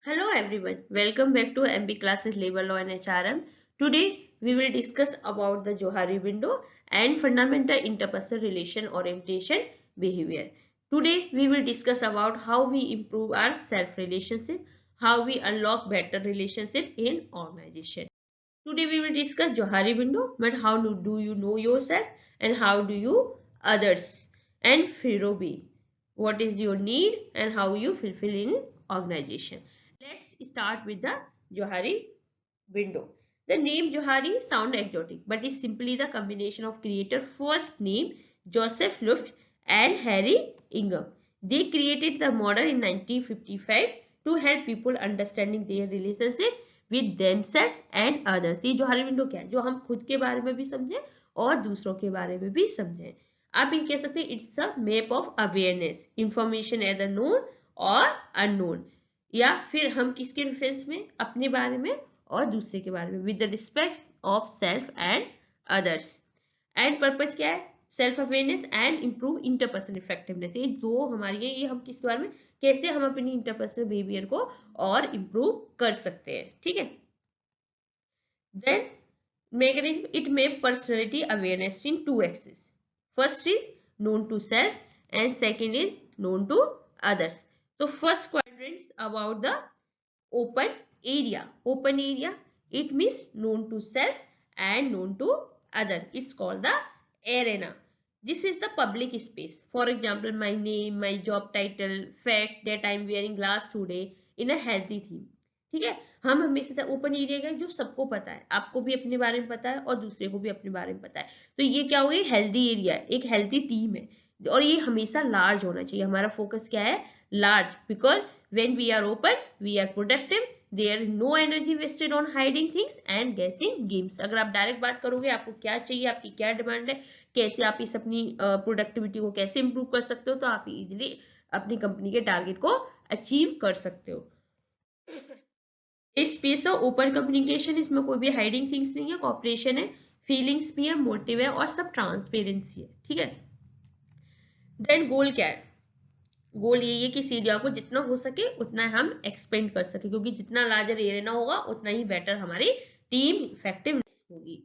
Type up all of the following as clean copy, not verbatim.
Hello everyone, welcome back to MB Classes Labor Law and HRM. Today we will discuss about the Johari window and fundamental interpersonal relation orientation behavior. Today we will discuss about how we improve our self relationship, how we unlock better relationship in organization. Today we will discuss Johari window, but how do you know yourself and how do you others, and Firobi, what is your need and how you fulfill in organization. Let's start with the Johari window. The name Johari sounds exotic, but is simply the combination of creator first name Joseph Luft and Harry Ingham. They created the model in 1955 to help people understanding their relationship with themselves and others. ये Johari window क्या है? जो हम खुद के बारे में भी समझें और दूसरों के बारे में भी समझें. आप ये कह सकते हैं it's a map of awareness, information either known और अननोन, या फिर हम किसके रेफरेंस में, अपने बारे में और दूसरे के बारे में, with the respect of self and others. And purpose क्या है? Self awareness and improve interpersonal effectiveness. ये दो हमारी है. ये हम किसके बारे में, कैसे हम अपनी इंटरपर्सनल बिहेवियर को और इंप्रूव कर सकते हैं. ठीक है. Then mechanism, it make personality awareness in two axes. First is known to self and second is known to others. So first quadrants about the open area. Open area, it means known to self and known to other. It's called the arena. This is the public space. For example, my name, my job title, fact that I am wearing glass today in a healthy theme. ठीक है. हम हमेशा से open area का जो सबको पता है, आपको भी अपने बारे में पता है और दूसरे को भी अपने बारे में पता है. तो ये क्या हो गई? हेल्दी एरिया, एक हेल्दी टीम है. और ये हमेशा लार्ज होना चाहिए. हमारा फोकस क्या है? Large. Because when we are open we are productive, there is no energy wasted on hiding things and guessing games. अगर आप डायरेक्ट बात करोगे आपको क्या चाहिए, आपकी क्या डिमांड है, कैसे आप इस अपनी प्रोडक्टिविटी को कैसे इंप्रूव कर सकते हो, तो आप इजिली अपनी कंपनी के टारगेट को अचीव कर सकते हो. इस स्पेस ऑफ ओपन कम्युनिकेशन, इसमें कोई भी हाइडिंग थिंग्स नहीं है, कॉपरेशन है, फीलिंग्स भी है, मोटिव है और सब ट्रांसपेरेंसी है. ठीक है. देन गोल क्या है? गोल यही है कि इस एरिया को जितना हो सके उतना हम एक्सपेंड कर सके, क्योंकि जितना लार्जर एरिया होगा उतना ही बेटर हमारी टीम इफेक्टिवनेस होगी.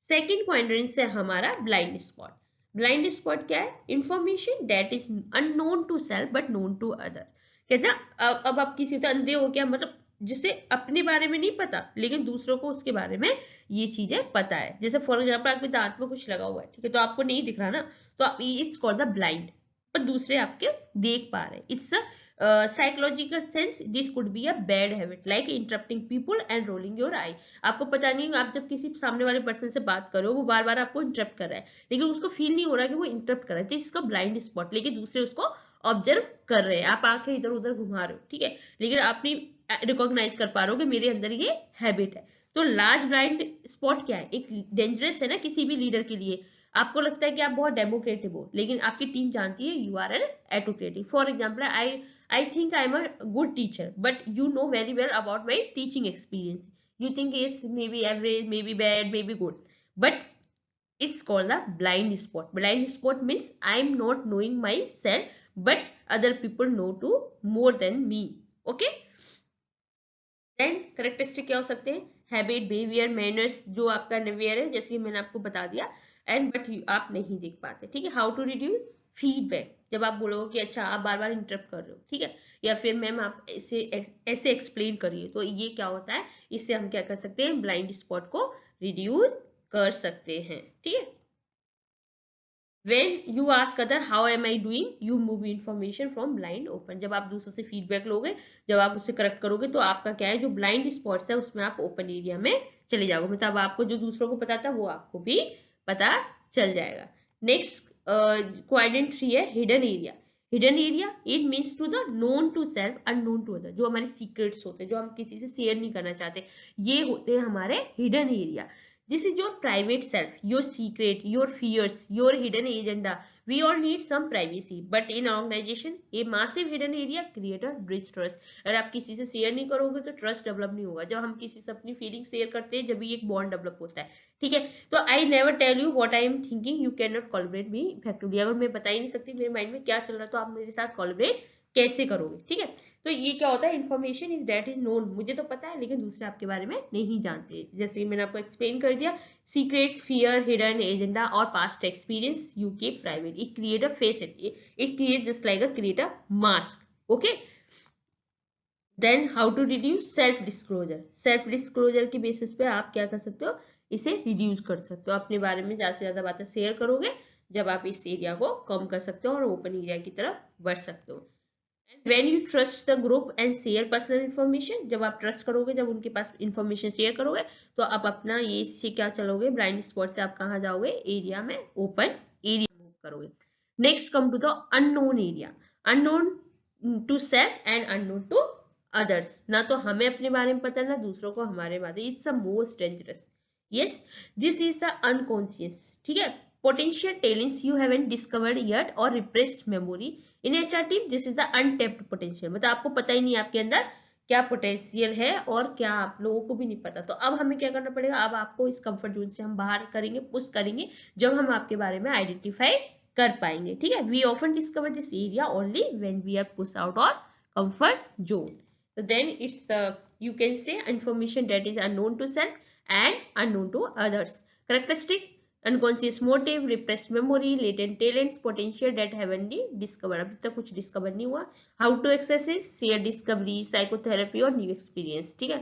सेकेंड क्वाड्रेंट से हमारा ब्लाइंड स्पॉट. ब्लाइंड स्पॉट क्या है? Information that is unknown to self but known to other. कहते हैं अब आप किसी से अंधे हो क्या, मतलब जिसे अपने बारे में नहीं पता लेकिन दूसरों को उसके बारे में ये चीजें पता है. जैसे फॉर एग्जाम्पल आपके दांत में कुछ लगा हुआ है, ठीक है, तो आपको नहीं दिख रहा ना, तो इट्स कॉल्ड द ब्लाइंड, पर दूसरे आपके देख पा रहे. It's psychological sense. This could be a bad habit like interrupting people and rolling your eye. आपको पता नहीं, आप जब किसी सामने वाले पर्सन से बात करो वो बार बार आपको इंटरप्ट कर रहा है लेकिन उसको फील नहीं हो रहा कि वो इंटरप्ट कर रहा है. तो इसका ब्लाइंड स्पॉट, लेकिन दूसरे उसको ऑब्जर्व कर रहे हैं. आप आंखें इधर उधर घुमा रहे हो, ठीक है, लेकिन आप नहीं रिकॉग्नाइज कर पा रहे हो कि मेरे अंदर ये हैबिट है. तो लार्ज ब्लाइंड स्पॉट क्या है? एक डेंजरस है ना किसी भी लीडर के लिए. आपको लगता है कि आप बहुत डेमोक्रेटिव हो लेकिन आपकी टीम जानती है you are an autocratic. For example I think I am a good teacher but you know very well about my teaching experience. You think it's maybe average, maybe bad, maybe good, but it's called the blind spot. Blind spot means I'm not knowing myself, but other people know to more than me. Okay. Then characteristic क्या हो सकते हैं? Habit, behaviour, manners, जो आपका नवेयर है, जैसे कि मैंने आपको बता दिया. एंड बट आप नहीं देख पाते. ठीक है. How to reduce? फीडबैक. जब आप बोलोगे कि अच्छा आप बार बार इंटरप्ट कर रहे हो, ठीक है, या फिर मैम आप ऐसे एक्सप्लेन करिए, तो ये क्या होता है? इससे हम क्या कर सकते हैं? ब्लाइंड स्पॉट को रिड्यूस कर सकते हैं. ठीक है. When you ask other how am I doing, you move information from blind open. जब आप दूसरों से फीडबैक लोगे, जब आप उससे करेक्ट करोगे, तो आपका क्या है, जो ब्लाइंड स्पॉट्स है उसमें आप ओपन एरिया में चले जाओगे. मतलब आपको जो दूसरों को पता था वो आपको भी पता चल जाएगा. नेक्स्ट क्वाड्रेंट 3 है hidden area. Hidden area it means to the known to self unknown to other. जो हमारे सीक्रेट्स होते हैं, जो हम किसी से शेयर नहीं करना चाहते, ये होते हैं हमारे hidden area. This is your private self, your secret, your fears, your hidden agenda. We all need some privacy, but in organization, a massive hidden area create a distrust. अगर आप किसी से शेयर नहीं करोगे तो ट्रस्ट डेवलप नहीं होगा. जब हम किसी से अपनी फीलिंग शेयर करते हैं, जब भी एक बॉन्ड डेवलप होता है. ठीक है. तो I never tell you what I am thinking, you can not collaborate me effectively. अगर मैं बता ही नहीं सकती मेरे माइंड में क्या चल रहा है, तो आप मेरे साथ कोलैबोरेट कैसे करोगे, ठीक है। तो ये क्या होता है, information is that is known, मुझे तो पता है लेकिन दूसरे आपके बारे में नहीं जानते। जैसे मैंने आपको एक्सप्लेन कर दिया, सीक्रेट्स, फियर, हिडन एजेंडा और past experience you keep private, it create a face, it create just like a create a mask, okay. Then how to reduce self disclosure, self disclosure के basis पे आप क्या कर सकते हो, इसे reduce कर सकते हो, अपने बारे में ज्यादा से ज्यादा बातें शेयर करोगे, जब आप इस एरिया को कम कर सकते हो और ओपन एरिया की तरफ बढ़ सकते हो। When you trust the group and share personal information, जब आप ट्रस्ट करोगे, जब उनके पास इंफॉर्मेशन शेयर करोगे, तो आप अपना ये से क्या चलोगे, ब्लाइंड स्पॉट से आप कहाँ जाओगे, एरिया में, ओपन एरिया मूव करोगे। Next come to the unknown area, unknown to self and unknown to others, ना तो हमें अपने बारे में पता, ना दूसरों को हमारे बारे में, it's a most dangerous, yes, this is the unconscious, ठीक है, potential talents you haven't discovered yet or repressed memory in HR team, this is the untapped potential, मतलब आपको पता ही नहीं आपके अंदर क्या पोटेंशियल है और क्या आप लोगों को भी नहीं पता। तो अब हमें क्या करना पड़ेगा, अब आपको इस कंफर्ट जोन से हम बाहर करेंगे, पुश करेंगे, जब हम आपके बारे में आइडेंटिफाई कर पाएंगे, ठीक है। We often discover this area only when we are push out our comfort zone, so then it's you can say information that is unknown to self and unknown to others, characteristic, unconscious motive, repressed memory, latent talents, potential that haven't been discovered, अभी तक कुछ discover नहीं हुआ। How to access is share discovery, psychotherapy और new experience, ठीक है।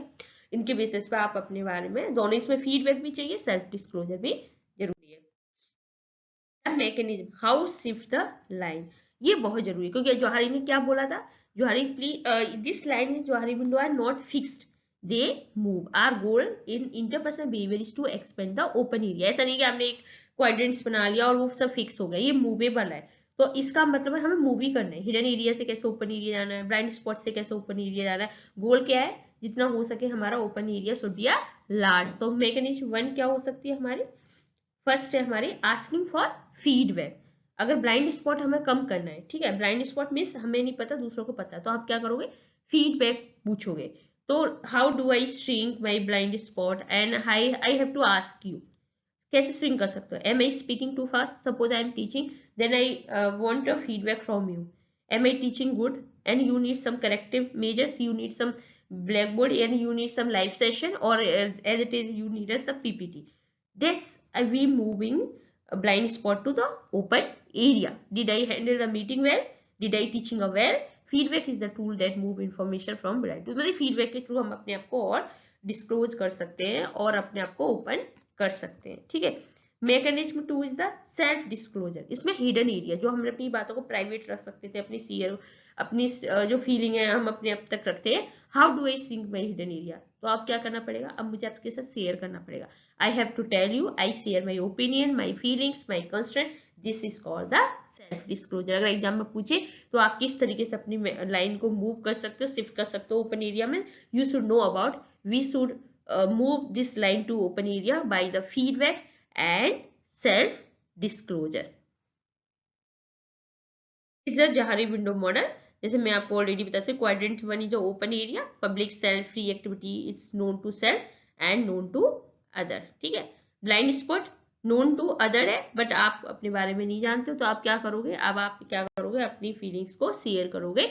इनके basis पे आप अपने बारे में, दोनों इसमें फीडबैक भी चाहिए, सेल्फ डिस्क्लोजर भी जरूरी है। Mechanism, how shift the line, ये बहुत जरूरी है, क्योंकि जौहरी ने क्या बोला था, Johari please this line is Johari window are not fixed, they move, our goal in interpersonal behavior is to expand the open area, ऐसा नहीं कि हमने एक क्वाड्रेंट्स बना लिया और वो सब फिक्स हो गया, ये मूवेबल है, तो इसका मतलब है हमें मूव ही करना है, हिडन एरिया से कैसे ओपन एरिया जाना है, ब्लाइंड स्पॉट से कैसे ओपन एरिया जाना है, गोल क्या है, जितना हो सके हमारा open area should be large. तो मैकेनिज्म 1 क्या हो सकती है हमारी, फर्स्ट है हमारी आस्किंग फॉर फीडबैक, अगर ब्लाइंड स्पॉट हमें कम करना है, ठीक है, ब्लाइंड स्पॉट मीन्स हमें नहीं पता दूसरों को पता, तो आप क्या करोगे, फीडबैक पूछोगे। तो how do I shrink my blind spot and I have to ask you, कैसे श्रिंक कर सकते हो, am I speaking too fast, suppose I am teaching, then I want a feedback from you, am I teaching good and you need some corrective measures, you need some blackboard and you need some live session, or as it is you need a some ppt, this we moving a blind spot to the open area, did I handle the meeting well, did I teaching a well, feedback is the tool that move information from blind, तो मतलब feedback के through हम अपने आप को और disclose कर सकते हैं और अपने आप को ओपन कर सकते हैं, ठीक है। Mechanism 2 is the self disclosure, इसमें हिडन एरिया, जो हम अपनी बातों को प्राइवेट रख सकते थे, अपनी शेयर, अपनी जो फीलिंग है हम अपने आप तक रखते हैं, how do I sink my hidden area, तो आप क्या करना पड़ेगा, अब मुझे आपके साथ शेयर करना पड़ेगा, I have to tell you, I share my opinion, my feelings, my constraint, this is called the self disclosure. अगर एग्जाम में पूछे तो आप किस तरीके से अपनी लाइन को मूव कर सकते हो, शिफ्ट कर सकते हो ओपन एरिया में, you should know about, we should move this line to open area by the feedback and self disclosure. It's a Johari window model, जैसे मैं आपको ऑलरेडी बताती हूँ, quadrant 1 is open area, public self free activity is known to self and known to other, ठीक है। Blind spot known to other है but आप अपने बारे में नहीं जानते हो, तो आप क्या करोगे, अब आप क्या करोगे, अपनी फीलिंग्स को शेयर करोगे,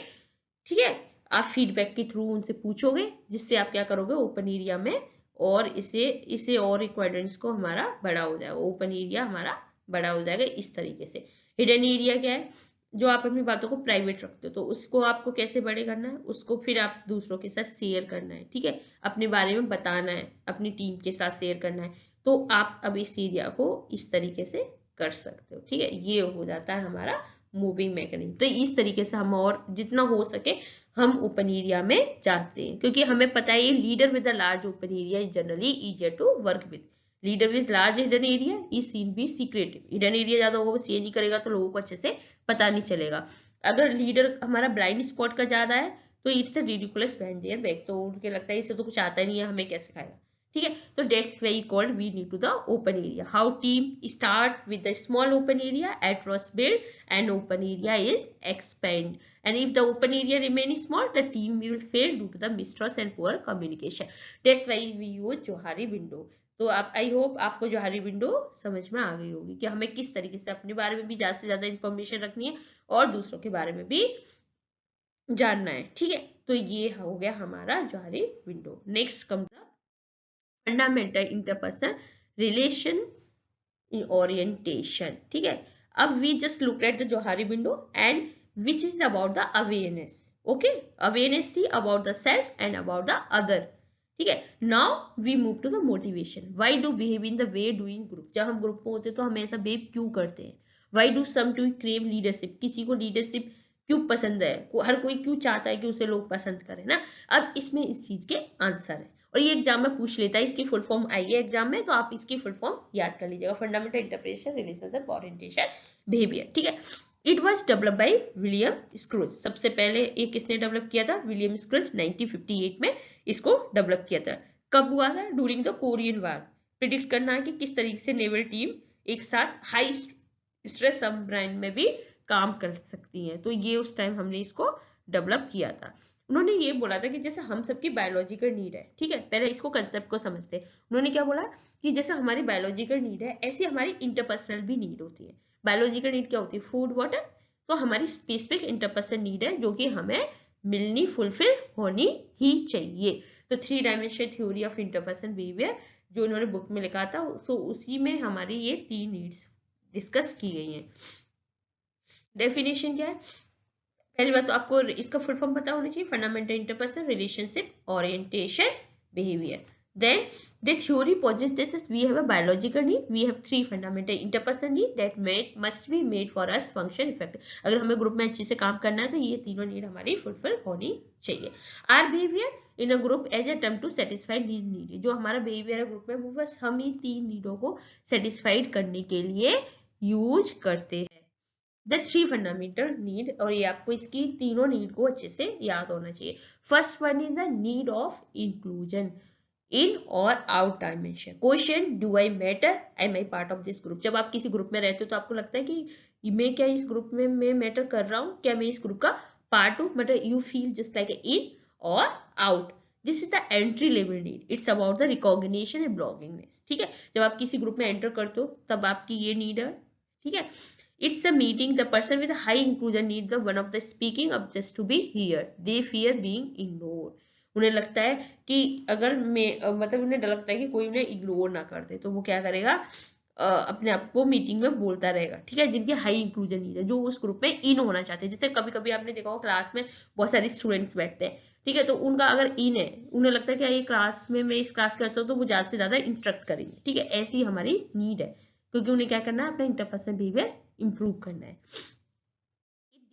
ठीक है, आप फीडबैक के थ्रू उनसे पूछोगे, जिससे आप क्या करोगे ओपन एरिया में, और इसे और क्वाड्रेंट्स को हमारा बड़ा हो जाएगा, ओपन एरिया हमारा बड़ा हो जाएगा इस तरीके से। हिडन एरिया क्या है, जो आप अपनी बातों को प्राइवेट रखते हो, तो उसको आपको कैसे बड़े करना है, उसको फिर आप दूसरों के साथ शेयर करना है, ठीक है, अपने बारे में बताना है, अपनी टीम के साथ शेयर करना है, तो आप अब इस एरिया को इस तरीके से कर सकते हो, ठीक है, ये हो जाता है हमारा मूविंग मैकेनिज्म। तो इस तरीके से हम और जितना हो सके हम ओपन एरिया में जाते हैं, क्योंकि हमें पता है leader with the large open area is generally easier to work with, leader with large hidden area is seen be secretive, hidden area ज्यादा होगा वो शेयर नहीं करेगा तो लोगों को अच्छे से पता नहीं चलेगा। अगर लीडर हमारा ब्लाइंड स्पॉट का ज्यादा है तो it's ridiculous band there back, तो उनके लगता है इसे तो कुछ आता नहीं है, हमें कैसे खाएगा, ठीक है। तो that's why called we need to the open area. How team start with the small open area, at trust build and open area is expand, and if the open area remains small the team will fail due to the mistrust and poor communication, that's why we use Johari window. तो आप I hope आपको Johari window समझ में आ गई होगी कि हमें किस तरीके से अपने बारे में भी ज्यादा से ज्यादा इंफॉर्मेशन रखनी है और दूसरों के बारे में भी जानना है, ठीक है। तो ये हो गया हमारा Johari window. Next come the fundamental interpersonal relation orientation, ठीक है। अब we just look at the Johari window and which is about the awareness, okay. Awareness थी about the self and about the other, ठीक है। Now we move to the motivation. Why do behave in the way do in group. जब हम group में होते हैं तो हम ऐसा बिहेव क्यों करते हैं। Why do some to crave leadership. किसी को लीडरशिप क्यों पसंद है, हर कोई क्यों चाहता है कि उसे लोग पसंद करें ना। अब इसमें इस चीज के आंसर है और ये एग्जाम में पूछ लेता है, इसकी फुल फॉर्म आई है एग्जाम में, तो आप इसकी फुल फॉर्म याद कर लीजिएगा। Fundamental interpretation relationship orientation behaviour, ठीक है। It was develop by William Scrooge. सबसे पहले ये किसने डेवलप किया था, विलियम स्क्रूज 1958 में इसको डेवलप किया था। कब हुआ था, during the Korean war. Predict करना है कि किस तरीके से नेवल टीम एक साथ हाई स्ट्रेस सबमरीन में भी काम कर सकती है, तो ये उस टाइम हमने इसको डेवलप किया था। उन्होंने ये बोला था कि जैसे हम सबकी बायोलॉजिकल नीड है, ठीक है, पहले इसको कंसेप्ट को समझते हैं। उन्होंने क्या बोला कि जैसे हमारी बायोलॉजिकल नीड है ऐसी हमारी इंटरपर्सनल भी नीड होती है। बायोलॉजिकल नीड क्या होती है, फूड वाटर। तो हमारी स्पेसिफिक इंटरपर्सनल नीड है जो कि हमें मिलनी, फुलफिल होनी ही चाहिए। तो 3 dimensional theory of interpersonal behaviour जो उन्होंने बुक में लिखा था, सो उसी में हमारी ये 3 नीड्स डिस्कस की गई हैं। डेफिनेशन क्या है, पहली बात तो आपको इसका फुल फॉर्म पता होना चाहिए, fundamental interpersonal relationship orientation behaviour. Then the theory posits that we have a biological need, we have 3 fundamental interpersonal need that must be made for us function effective। अगर हमें ग्रुप में अच्छे से काम करना है तो ये तीनों नीड हमारी फुलफिल होनी चाहिए। Our behavior in a group as a term to satisfy these need। जो हमारा बिहेवियर है ग्रुप में वो बस हम ही 3 नीडों को सेटिस्फाइड करने के लिए यूज करते हैं। द 3 फंडामेंटल नीड, और ये आपको इसकी तीनों नीड को अच्छे से याद होना चाहिए। First one is the need of inclusion in और out dimension. Question, do I matter, am I part of this group. जब आप किसी ग्रुप में रहते हो तो आपको लगता है कि मैं क्या इस ग्रुप में मैं मैटर कर रहा हूँ, क्या मैं इस ग्रुप का पार्ट हूँ, मतलब you feel just like in और out. This is the entry level need, it's about the recognition and belongingness, ठीक है। जब आप किसी ग्रुप में एंटर करते हो तब आपकी ये नीड है, ठीक है। It's a meeting. The person with a high inclusion needs the one of the speaking up just to be heard. They fear being ignored. उन्हें लगता है कि अगर मैं मतलब उन्हें डर लगता है कि कोई उन्हें इग्नोर ना कर दे, तो वो क्या करेगा, अपने आप को मीटिंग में बोलता रहेगा, ठीक है। जिनकी हाई इंक्लूजन नीड है, जो उस ग्रुप में इन होना चाहते हैं। जैसे कभी कभी आपने देखा हो क्लास में बहुत सारे स्टूडेंट्स बैठते हैं, ठीक है, तो उनका अगर इन है, उन्हें लगता है कि ये क्लास में मैं इस क्लास करता हूँ तो वो ज्यादा से ज्यादा इंस्ट्रक्ट करेंगे, ठीक है। ऐसी हमारी नीड है क्योंकि उन्हें क्या करना है, अपना इंटरपर्सनल बिहेवियर इंप्रूव करना है।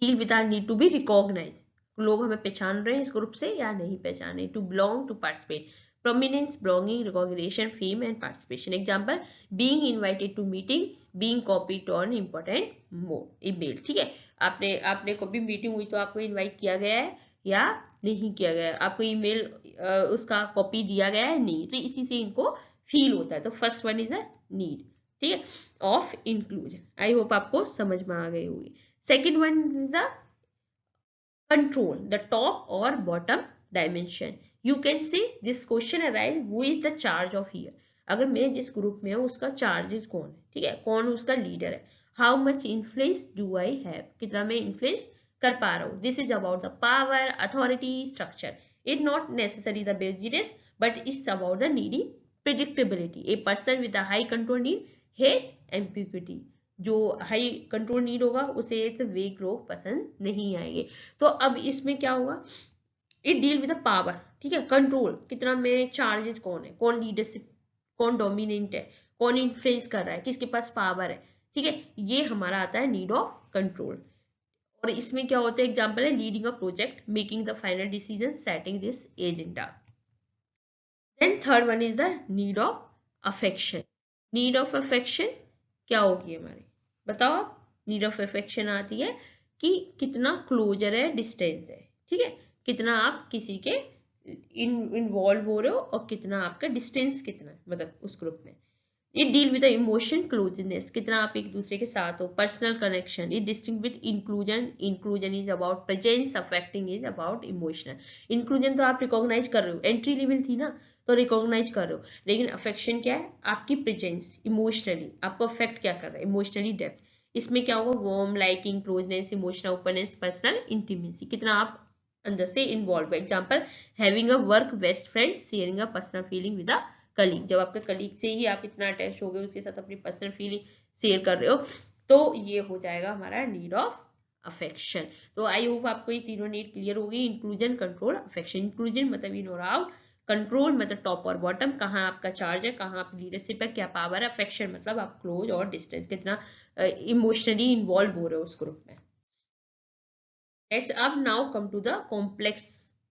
Deal with our need to be recognise. लोग हमें पहचान रहे हैं इस ग्रुप से या नहीं पहचान रहे। To belong, to participate, prominence, belonging, recognition, fame and participation. Example, being invited to meeting, being copied on important email, ठीक है। आपने आपने कभी मीटिंग हुई तो आपको इनवाइट किया गया है या नहीं किया गया है, आपको ईमेल उसका कॉपी दिया गया है, नहीं, तो इसी से इनको फील होता है। तो first one is a need, ठीक है, ऑफ इंक्लूजन। आई होप आपको समझ में आ गई होगी। Second one is the control, the top और bottom dimension. You can say this question arise, who is the charge of here. अगर मैं जिस ग्रुप में हूँ उसका चार्जेस कौन है, ठीक है, कौन उसका लीडर है। How much influence do I have, कितना मैं इन्फ्लुएंस कर पा रहा हूँ। This is about the power, authority, structure. It not necessary the business but it's about the needy predictability. A person with a high control need hate ambiguity. जो high control need होगा उसे वेग लोग पसंद नहीं आएंगे। तो अब इसमें क्या होगा, it deal with the power, ठीक है, कंट्रोल, कितना में चार्जेस कौन है, कौन लीडरशिप, कौन डोमिनेंट है, कौन इन्फ्लुएंस कर रहा है, किसके पास पावर है, ठीक है, ये हमारा आता है नीड ऑफ कंट्रोल। और इसमें क्या होता है, एग्जांपल है leading a project, making the final decision, setting this agenda. Then third one is the need of affection. Need of affection क्या होगी हमारी, बताओ आप। नीड ऑफ अफेक्शन आती है कि कितना क्लोजर है, डिस्टेंस है, ठीक है, कितना आप किसी के इन्वॉल्व हो रहे हो और कितना आपका डिस्टेंस कितना है, मतलब उस ग्रुप में। It deal with emotion closeness, कितना आप एक दूसरे के साथ हो, personal connection. It distinguish with inclusion, inclusion is about presence, affecting is about emotional. Inclusion तो आप रिकॉग्नाइज कर रहे हो, एंट्री लेवल थी ना, तो रिकॉग्नाइज कर रहे हो, लेकिन अफेक्शन क्या है, आपकी प्रेजेंस, इमोशनली आपको अफेक्ट क्या कर रहा है, इमोशनली डेप्थ। इसमें क्या होगा, warm, liking, closeness, emotional openness, personal intimacy, कितना आप अंदर से involve. Example, having a work best friend, sharing a personal feeling with a colleague. जब आपके कलीग से ही आप इतना अटैच हो गए, उसके साथ अपनी पर्सनल फीलिंग शेयर कर रहे हो, तो ये हो जाएगा हमारा नीड ऑफ अफेक्शन। तो आई होप आपको ये तीनों नीड क्लियर होगी, इंक्लूजन, कंट्रोल, अफेक्शन। इंक्लूजन मतलब इन और आउट, कंट्रोल मतलब टॉप और बॉटम, कहाँ आपका चार्ज है, कहाँ आप लीडरशिप है, क्या पावर है। अफेक्शन मतलब आप क्लोज और डिस्टेंस, कितना इमोशनली इन्वॉल्व हो रहे हो उस ग्रुप में। Let's up now come to the complex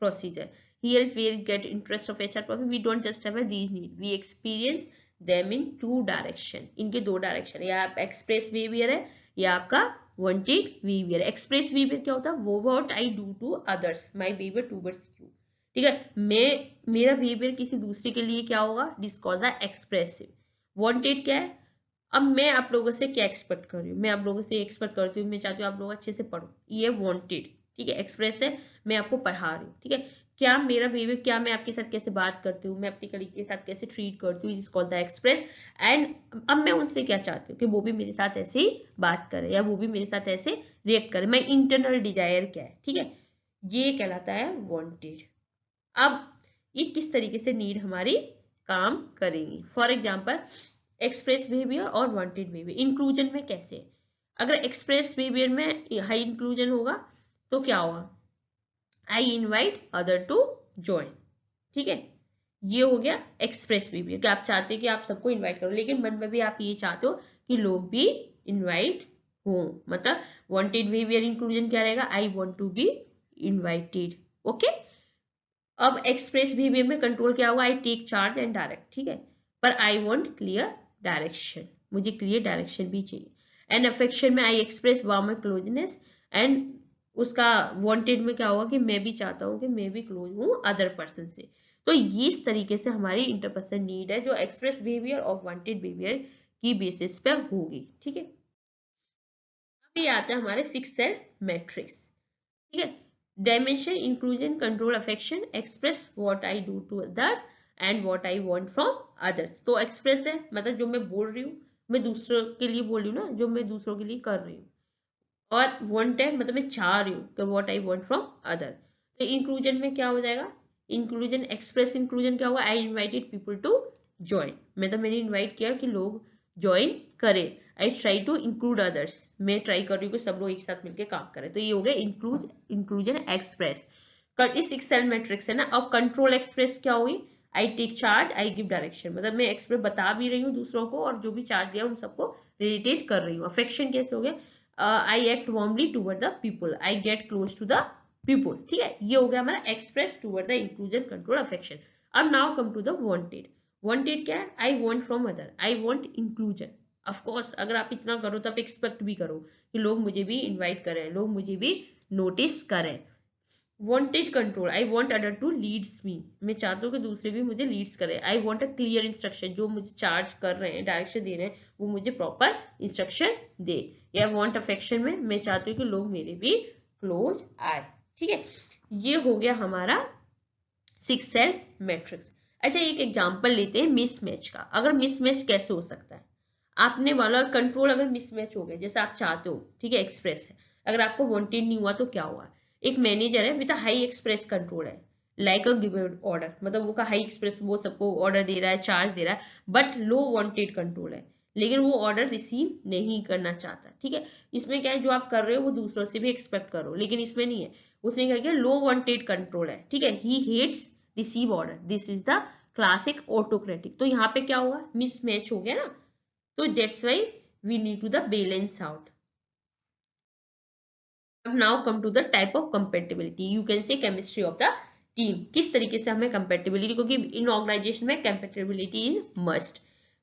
procedure. Here is where we get interest of HR problem. We don't just have a these need. We experience them in two direction. इनके दो direction, या आप express behaviour है या आपका wanted behaviour. Express behaviour क्या होता है, वो what I do to others, my behaviour towards you. ठीक है, मेरा बिहेवियर किसी दूसरे के लिए क्या होगा, this called the expressive. Wanted क्या है, अब मैं आप लोगों से क्या एक्सपेक्ट कर रही हूँ, मैं आप लोगों से एक्सपेक्ट करती हूँ, मैं चाहती हूँ आप लोग अच्छे से पढ़ो, ये वांटेड। ठीक है, एक्सप्रेस है, मैं आपको पढ़ा रही हूँ। ठीक है, क्या मेरा बिहेवियर, क्या मैं आपके साथ कैसे बात करती हूँ, मैं अपनी कलीग के साथ कैसे ट्रीट करती हूँ, जिसको द एक्सप्रेस। एंड अब मैं उनसे क्या चाहती हूँ कि वो भी मेरे साथ ऐसे ही बात करे, या वो भी मेरे साथ ऐसे रिएक्ट करे। मैं इंटरनल डिजायर क्या है, ठीक है, ये कहलाता है वांटेड। अब ये किस तरीके से नीड हमारी काम करेंगी। फॉर एग्जाम्पल, एक्सप्रेस बिहेवियर और वांटेड बिहेवियर। इंक्लूजन में कैसे, अगर एक्सप्रेस बिहेवियर में हाई इंक्लूजन होगा तो क्या होगा, I invite other to join. ठीक है, ये हो गया एक्सप्रेस बिहेवियर, कि आप चाहते हैं कि आप सबको इनवाइट करो, लेकिन मन में भी आप ये चाहते हो कि लोग भी इनवाइट हो। मतलब वांटेड बिहेवियर इंक्लूजन क्या रहेगा, I want to be invited. Okay, अब एक्सप्रेस बिहेवियर में कंट्रोल क्या होगा, I take charge and direct. ठीक है, पर आई वांट क्लियर डायरेक्शन, मुझे क्लियर डायरेक्शन भी चाहिए। एंड अफेक्शन में I express warm closeness, and उसका वांटेड में क्या होगा कि मैं भी चाहता हूँ कि मैं भी क्लोज हूँ अदर पर्सन से। तो इस तरीके से हमारी इंटरपर्सनल नीड है जो एक्सप्रेस बिहेवियर और वांटेड बिहेवियर की बेसिस पे होगी। ठीक है, अब ये आता है हमारे 6 सेल मैट्रिक्स। ठीक है, dimension, inclusion, control, affection, express what I do to others and what I want from others. तो एक्सप्रेस है मतलब जो मैं बोल रही हूँ, मैं दूसरों के लिए बोल रही हूँ ना, जो मैं दूसरों के लिए कर रही हूँ। और वांट है मतलब मैं चाह रही हूँ कि what I want from other. तो इंक्लूजन में क्या हो जाएगा, इंक्लूजन, एक्सप्रेस इंक्लूजन क्या होगा, I invited people to join, मतलब मैंने इन्वाइट किया कि लोग ज्वाइन करें। I try to include others, मैं ट्राई कर रही हूँ कि सब लोग एक साथ मिलकर काम करें। तो ये हो गया इंक्लूजन एक्सप्रेस। इस 6 सेल मैट्रिक्स है ना। अब कंट्रोल एक्सप्रेस क्या होगी, I take charge, I give direction, मतलब मैं एक्सप्रेस बता भी रही हूँ दूसरों को, और जो भी चार्ज दिया उन सबको रिलेटेड कर रही हूँ। अफेक्शन कैसे हो गया, I act warmly toward the people, I get close to the people. ठीक है, ये हो गया हमारा express toward the inclusion, control, affection. अब now come to the wanted. Wanted क्या है, I want from other, I want inclusion. Of course अगर आप इतना करो तो आप एक्सपेक्ट भी करो कि लोग मुझे भी इनवाइट करें, लोग मुझे भी नोटिस करें। Wanted control, I want other to leads me, मैं चाहता हूँ कि दूसरे भी मुझे लीड्स करें। I want a clear instruction, जो मुझे चार्ज कर रहे हैं, डायरेक्शन दे रहे हैं, वो मुझे प्रॉपर इंस्ट्रक्शन दे। या वांट अफेक्शन में मैं चाहती हूँ कि लोग मेरे भी क्लोज आए। ठीक है, ये हो गया हमारा 6 सेल मैट्रिक्स। अच्छा, एक एग्जांपल लेते हैं मिसमैच का। अगर मिसमैच कैसे हो सकता है, आपने वाला कंट्रोल अगर मिसमैच हो गया जैसे आप चाहते हो, ठीक है, एक्सप्रेस है, अगर आपको वांटेड नहीं हुआ तो क्या हुआ, एक मैनेजर है विद हाई एक्सप्रेस कंट्रोल है, लाइक अ गिवन ऑर्डर, मतलब वो का हाई एक्सप्रेस, वो सबको ऑर्डर दे रहा है, चार्ज दे रहा है, बट लो वांटेड कंट्रोल है, लेकिन वो ऑर्डर रिसीव नहीं करना चाहता। ठीक है, इसमें क्या है, जो आप कर रहे हो वो दूसरों से भी एक्सपेक्ट करो, लेकिन इसमें नहीं है। उसने क्या किया, लो वांटेड कंट्रोल है। ठीक है, he hates receive order, this is the classic autocratic. तो यहाँ पे क्या हुआ, मिसमैच हो गया ना। तो that's why we need to the balance out. Now come to the type of compatibility. You can say chemistry of the team. किस तरीके से हमें compatibility, क्योंकि इन ऑर्गेनाइजेशन में compatibility is must.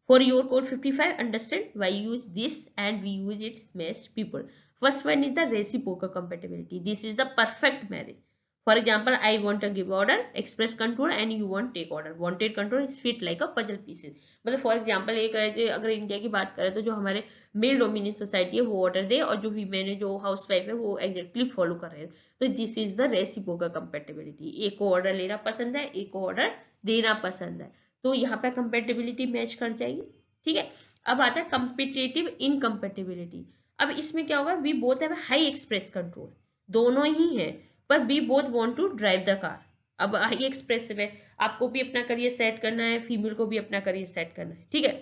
For your code 55, understand why use this and we use it smash people. First one is the reciprocal compatibility. This is the perfect marriage. For example, I want to give order, express control, and you want take order. Wanted control is fit like a puzzle pieces. मतलब for example एक अगर India की बात करें तो जो हमारे mail dominate society है वो ऑर्डर दे, और जो वीमेन है, जो हाउस वाइफ है, वो एग्जैक्टली फॉलो कर रहे हैं। तो this is the reciprocal compatibility. एक को ऑर्डर लेना पसंद है, एक को ऑर्डर देना पसंद है, तो यहाँ पे कंपेटेबिलिटी मैच कर जाएगी। ठीक है, अब आता है कंपिटेटिव इनकम्पेटेबिलिटी। अब इसमें क्या होगा, we both have high express control, दोनों ही है, but we both want to drive the car. अब हाई एक्सप्रेसिव है, आपको भी अपना करियर सेट करना है, फीमेल को भी अपना करियर सेट करना है, ठीक है।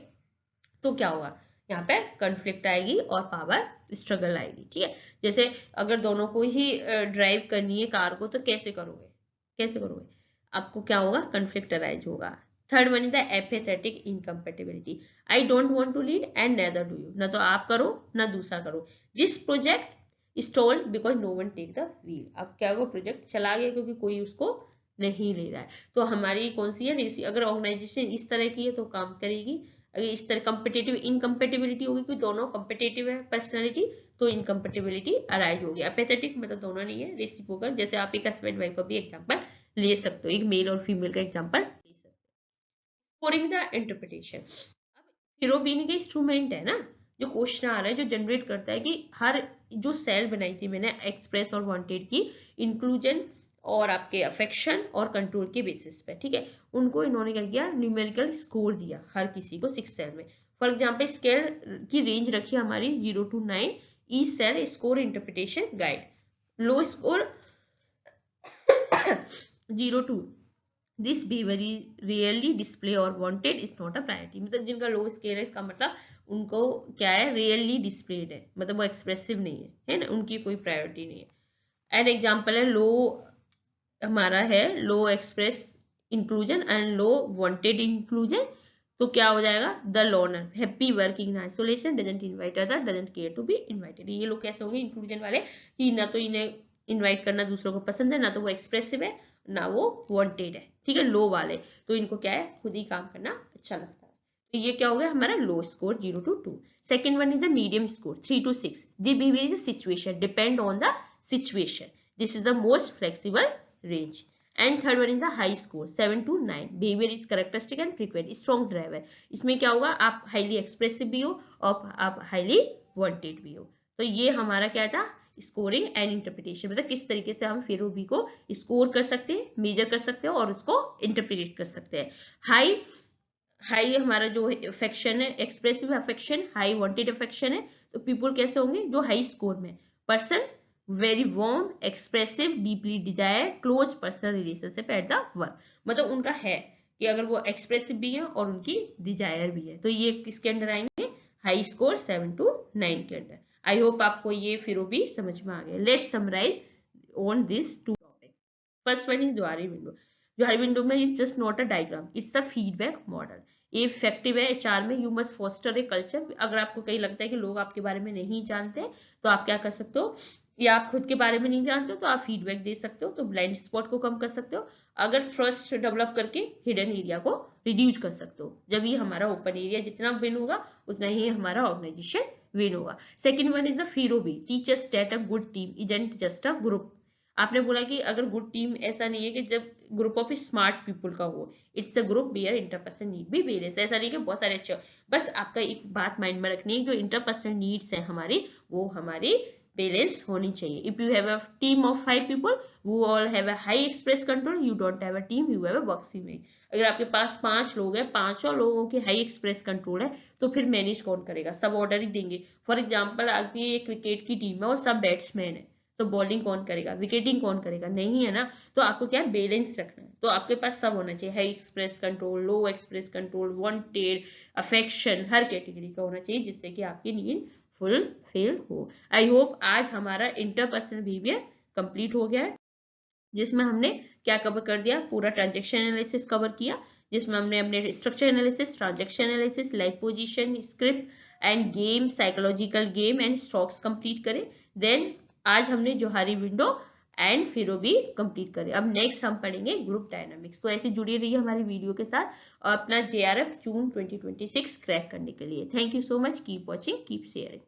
तो क्या होगा, यहाँ पे कॉन्फ्लिक्ट आएगी और पावर स्ट्रगल आएगी, ठीक है। जैसे अगर दोनों को ही ड्राइव करनी है कार को, तो कैसे करोगे, कैसे करोगे, आपको क्या होगा, कॉन्फ्लिक्ट अराइज होगा। Third one is the apathetic incompatibility. I don't want to lead and neither do you, ना तो आप करो ना दूसरा करो। This project stalled because no one take the wheel. अब क्या होगा, प्रोजेक्ट चला गया क्योंकि कोई उसको नहीं ले रहा है। तो हमारी कौन सी है, अगर ऑर्गेनाइजेशन इस तरह की है तो काम करेगी। अगर इस तरह कंपेटिटिव इनकम्पेटिबिलिटी होगी कि दोनों कंपेटिटिव है पर्सनालिटी, तो इनकम्पेटिबिलिटी अराइज होगी। एपेथेटिक मतलब दोनों नहीं है, रेसिप्रोकल। जैसे आप एक हस्बैंड वाइफ का भी एग्जांपल ले सकते हो, एक मेल और फीमेल का एग्जांपल ले सकते हो। Scoring the interpretation. अब हीरो बीइंग के इंस्ट्रूमेंट है ना, जो क्वेश्चन आ रहा है, जो जनरेट करता है कि हर जो सेल बनाई थी मैंने एक्सप्रेस और वांटेड की, इंक्लूजन और आपके अफेक्शन और कंट्रोल के बेसिस पे, ठीक है, उनको इन्होंने क्या किया, न्यूमेरिकल स्कोर दिया हर किसी को 6 सेल में। फॉर एग्जांपल स्केल की रेंज रखी हमारी 0 to 9, each cell score interpretation guide. Low score 0 to this behaviour rarely display और wanted is not a priority. मतलब जिनका लो स्केल है, इसका मतलब उनको क्या है, रियरली डिस्प्लेड है, मतलब वो एक्सप्रेसिव नहीं है ना, उनकी कोई प्रायोरिटी नहीं है। एन एग्जांपल है लो, हमारा है low express inclusion and low wanted inclusion. तो क्या हो जाएगा, the loner happy working in isolation doesn't invite other doesn't care to be invited. ये लोग कैसे होंगे, इंक्लूजन वाले, कि ना तो इन्हें इनवाइट करना दूसरों को पसंद है, ना तो वो एक्सप्रेसिव है, ना वो वांटेड है, ठीक है। लो वाले तो इनको क्या है, खुद ही काम करना अच्छा लगता है। तो ये क्या हो गया हमारा लो score 0 to 2। Second one is the medium score 3 to 6। The behaviour is a situation, depend on the situation, this is the most flexible range। And third one is the high score 7 to 9। behavior is characteristic and frequent, strong driver। इसमें क्या होगा, आप highly expressive भी हो और आप highly wanted भी हो। तो ये हमारा क्या था, स्कोरिंग एंड इंटरप्रिटेशन, मतलब किस तरीके से हम फेरोबी को स्कोर कर सकते हैं, मेजर कर सकते हैं और उसको इंटरप्रिटेट कर सकते हैं। हाई हाई हमारा जो अफेक्शन है, expressive affection, high wanted affection है, तो पीपल कैसे होंगे, जो हाई स्कोर में, person very warm expressive deeply desire close personal relationship at the work. मतलब उनका है कि अगर वो एक्सप्रेसिव भी है और उनकी डिजायर भी है, तो ये किसके अंडर आएंगे, हाई स्कोर 7 to 9 के अंडर। आई होप आपको ये फिर भी समझ में आ गया। Let's summarize on this two topic. First one is Johari window. Johari window में it's just not a diagram, it's a feedback model. ये इफेक्टिव है एचआर में। You must foster a culture. अगर आपको कहीं लगता है कि लोग आपके बारे में नहीं जानते, तो आप क्या कर सकते हो, या आप खुद के बारे में नहीं जानते हो, तो आप फीडबैक दे सकते हो, तो ब्लाइंड स्पॉट को कम कर सकते हो। अगर ट्रस्ट डेवलप करके हिडन एरिया को रिड्यूस कर सकते हो। जब ये हमारा ओपन एरिया जितना विन होगा, उतना ही हमारा ऑर्गेनाइजेशन विन होगा। Second one is the FIRO B, teachers that a good team isn't just a group. आपने बोला कि अगर गुड टीम ऐसा नहीं है कि जब ग्रुप ऑफ स्मार्ट पीपल का हो, it's a group where interpersonal need भी वेरियस। ऐसा नहीं कि बहुत सारे अच्छे, बस आपका एक बात माइंड में रखनी है, जो इंटरपर्सनल नीड्स है हमारी, वो हमारी बैलेंस होनी चाहिए। If you have a team of 5 people who all have a high express control, you don't have a team, you have a box image। अगर आपके पास 5 लोग हैं, 5 लोगों की हाई एक्सप्रेस कंट्रोल है, तो फिर मैनेज कौन करेगा, सब ऑर्डर ही देंगे। फॉर एग्जाम्पल आपकी एक क्रिकेट की टीम है और सब बैट्समैन है, तो बॉलिंग कौन करेगा, विकेटिंग कौन करेगा, नहीं है ना। तो आपको क्या बैलेंस रखना है, तो आपके पास सब होना चाहिए, हाई एक्सप्रेस कंट्रोल, लो एक्सप्रेस कंट्रोल, वांटेड, अफेक्शन, हर कैटेगरी का होना चाहिए, जिससे कि आपकी नीड फुलफिल हो। आई होप आज हमारा इंटरपर्सनल बिहेवियर कंप्लीट हो गया है, जिसमें हमने क्या कवर कर दिया, पूरा ट्रांजैक्शन एनालिसिस कवर किया, जिसमें हमने अपने structure analysis, transaction analysis, life position, script end game, psychological game and stocks complete करे। देन आज हमने जोहारी विंडो एंड फिरोबी कंप्लीट करे। अब नेक्स्ट हम पढ़ेंगे ग्रुप डायनामिक्स। तो ऐसे जुड़ी रहिए हमारी वीडियो के साथ और अपना JRF जून 2026 क्रैक करने के लिए। Thank you so much, keep watching, keep sharing.